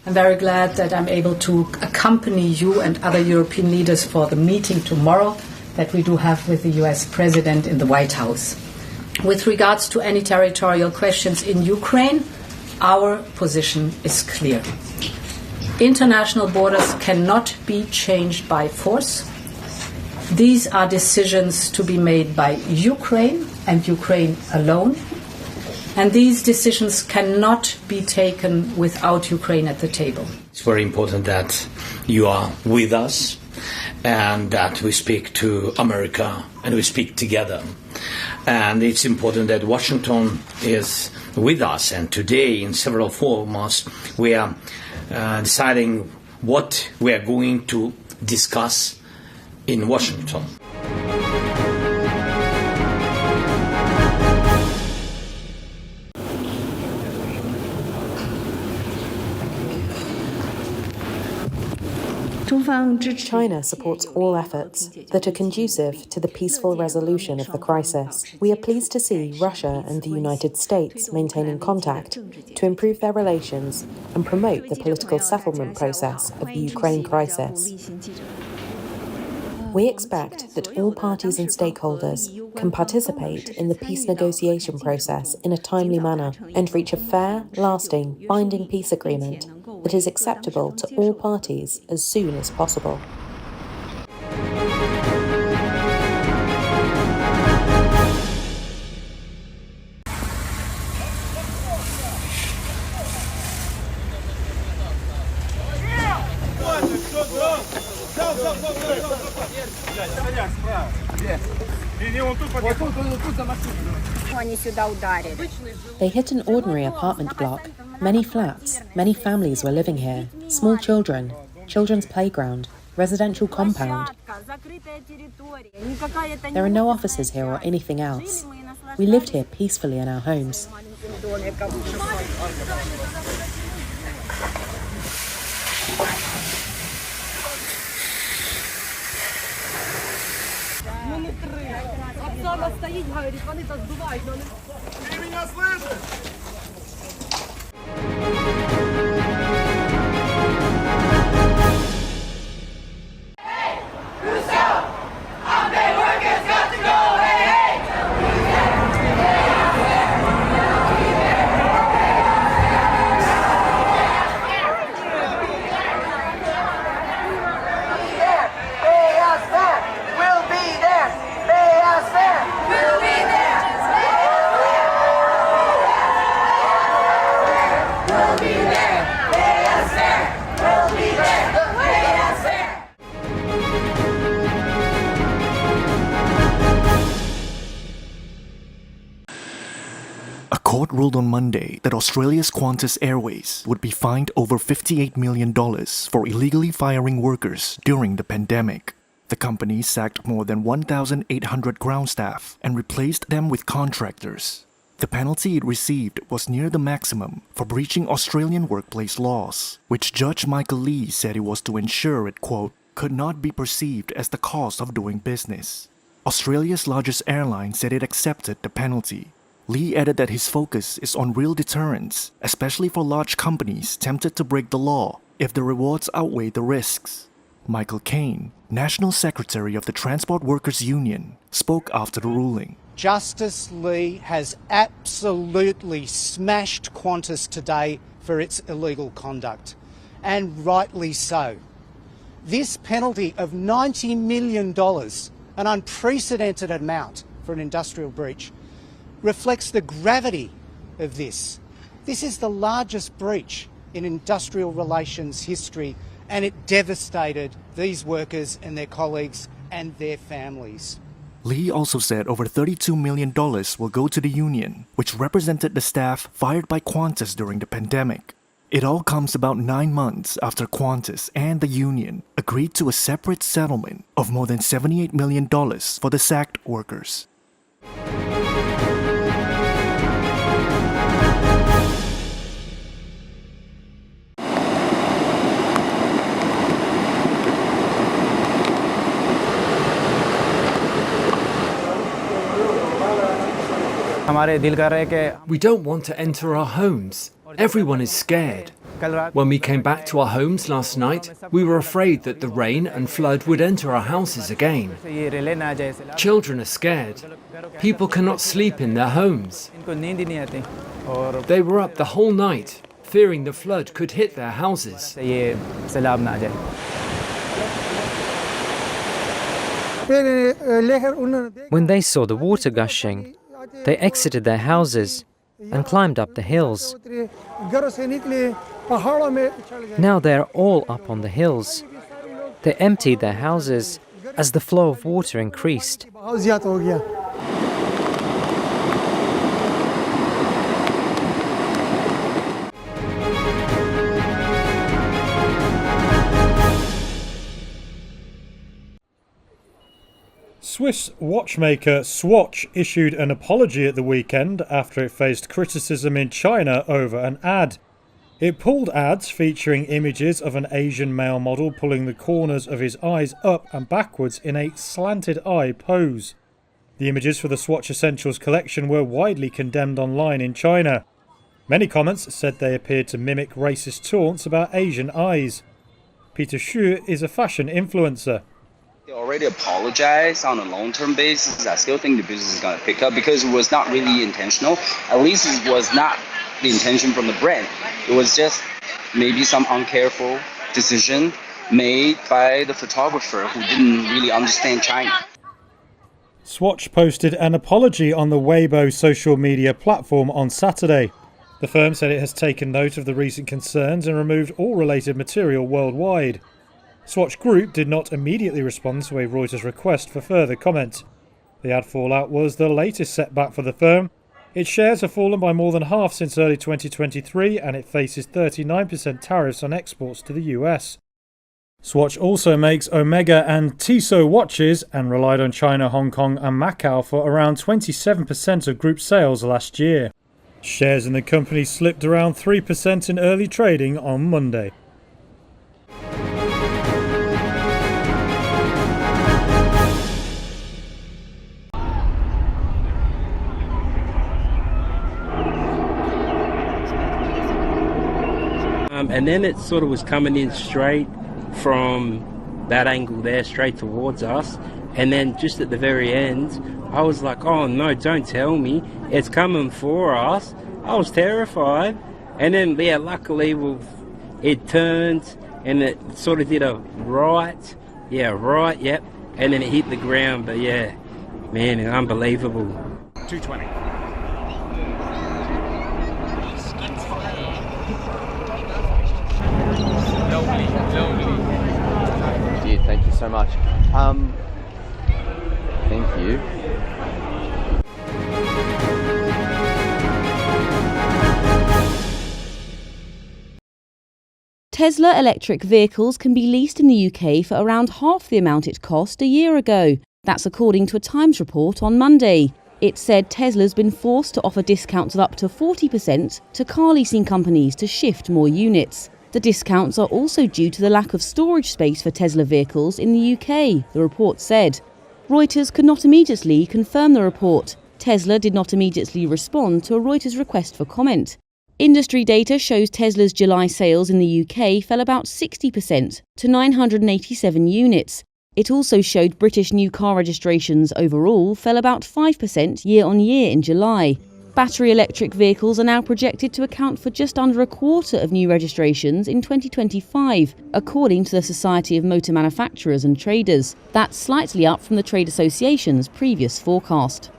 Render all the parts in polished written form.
I'm very glad that I'm able to accompany you and other European leaders for the meeting tomorrow that we do have with the US President in the White House. With regards to any territorial questions in Ukraine, our position is clear. International borders cannot be changed by force. These are decisions to be made by Ukraine and Ukraine alone. And these decisions cannot be taken without Ukraine at the table. It's very important that you are with us and that we speak to America and we speak together. And it's important that Washington is with us. And today, in several forums, we are deciding what we are going to discuss in Washington. China supports all efforts that are conducive to the peaceful resolution of the crisis. We are pleased to see Russia and the United States maintaining contact to improve their relations and promote the political settlement process of the Ukraine crisis. We expect that all parties and stakeholders can participate in the peace negotiation process in a timely manner and reach a fair, lasting, binding peace agreement that is acceptable to all parties as soon as possible. They hit an ordinary apartment block. Many flats, many families were living here. Small children, children's playground, residential compound. There are no offices here or anything else. We lived here peacefully in our homes. A court ruled on Monday that Australia's Qantas Airways would be fined over $58 million for illegally firing workers during the pandemic. The company sacked more than 1,800 ground staff and replaced them with contractors. The penalty it received was near the maximum for breaching Australian workplace laws, which Judge Michael Lee said it was to ensure it, quote, could not be perceived as the cost of doing business. Australia's largest airline said it accepted the penalty. Lee added that his focus is on real deterrence, especially for large companies tempted to break the law if the rewards outweigh the risks. Michael Caine, National Secretary of the Transport Workers Union, spoke after the ruling. Justice Lee has absolutely smashed Qantas today for its illegal conduct, and rightly so. This penalty of $90 million, an unprecedented amount for an industrial breach, reflects the gravity of this. This is the largest breach in industrial relations history, and it devastated these workers and their colleagues and their families. Lee also said over $32 million will go to the union, which represented the staff fired by Qantas during the pandemic. It all comes about 9 months after Qantas and the union agreed to a separate settlement of more than $78 million for the sacked workers. We don't want to enter our homes. Everyone is scared. When we came back to our homes last night, we were afraid that the rain and flood would enter our houses again. Children are scared. People cannot sleep in their homes. They were up the whole night, fearing the flood could hit their houses. When they saw the water gushing, they exited their houses and climbed up the hills. Now they are all up on the hills. They emptied their houses as the flow of water increased. Swiss watchmaker Swatch issued an apology at the weekend after it faced criticism in China over an ad. It pulled ads featuring images of an Asian male model pulling the corners of his eyes up and backwards in a slanted eye pose. The images for the Swatch Essentials collection were widely condemned online in China. Many comments said they appeared to mimic racist taunts about Asian eyes. Peter Xu is a fashion influencer. They already apologized on a long-term basis. I still think the business is going to pick up because it was not really intentional. At least it was not the intention from the brand. It was just maybe some uncareful decision made by the photographer who didn't really understand China. Swatch posted an apology on the Weibo social media platform on Saturday. The firm said it has taken note of the recent concerns and removed all related material worldwide. Swatch Group did not immediately respond to a Reuters request for further comment. The ad fallout was the latest setback for the firm. Its shares have fallen by more than half since early 2023 and it faces 39% tariffs on exports to the US. Swatch also makes Omega and Tissot watches and relied on China, Hong Kong and Macau for around 27% of group sales last year. Shares in the company slipped around 3% in early trading on Monday. And then it sort of was coming in straight from that angle there, straight towards us. And then just at the very end, I was like, oh no, don't tell me. It's coming for us. I was terrified. And then, yeah, luckily it turned and it sort of did a right. Yeah, right, yep. And then it hit the ground. But yeah, man, unbelievable. 220. Thank you so much. Thank you. Tesla electric vehicles can be leased in the UK for around half the amount it cost a year ago. That's according to a Times report on Monday. It said Tesla's been forced to offer discounts of up to 40% to car leasing companies to shift more units. The discounts are also due to the lack of storage space for Tesla vehicles in the UK, the report said. Reuters could not immediately confirm the report. Tesla did not immediately respond to a Reuters request for comment. Industry data shows Tesla's July sales in the UK fell about 60% to 987 units. It also showed British new car registrations overall fell about 5% year-on-year in July. Battery electric vehicles are now projected to account for just under a quarter of new registrations in 2025, according to the Society of Motor Manufacturers and Traders. That's slightly up from the Trade Association's previous forecast.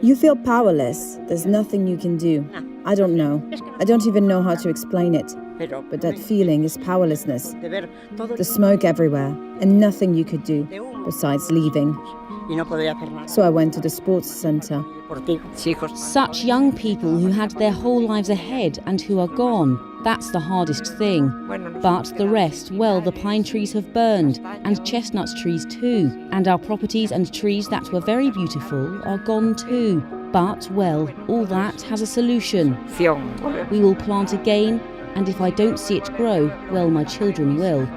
You feel powerless. There's nothing you can do. I don't know. I don't even know how to explain it. But that feeling is powerlessness. The smoke everywhere, and nothing you could do besides leaving. So I went to the sports centre. Such young people who had their whole lives ahead and who are gone. That's the hardest thing. But the rest, well, the pine trees have burned, and chestnut trees too. And our properties and trees that were very beautiful are gone too. But, well, all that has a solution. We will plant again, and if I don't see it grow, well, my children will.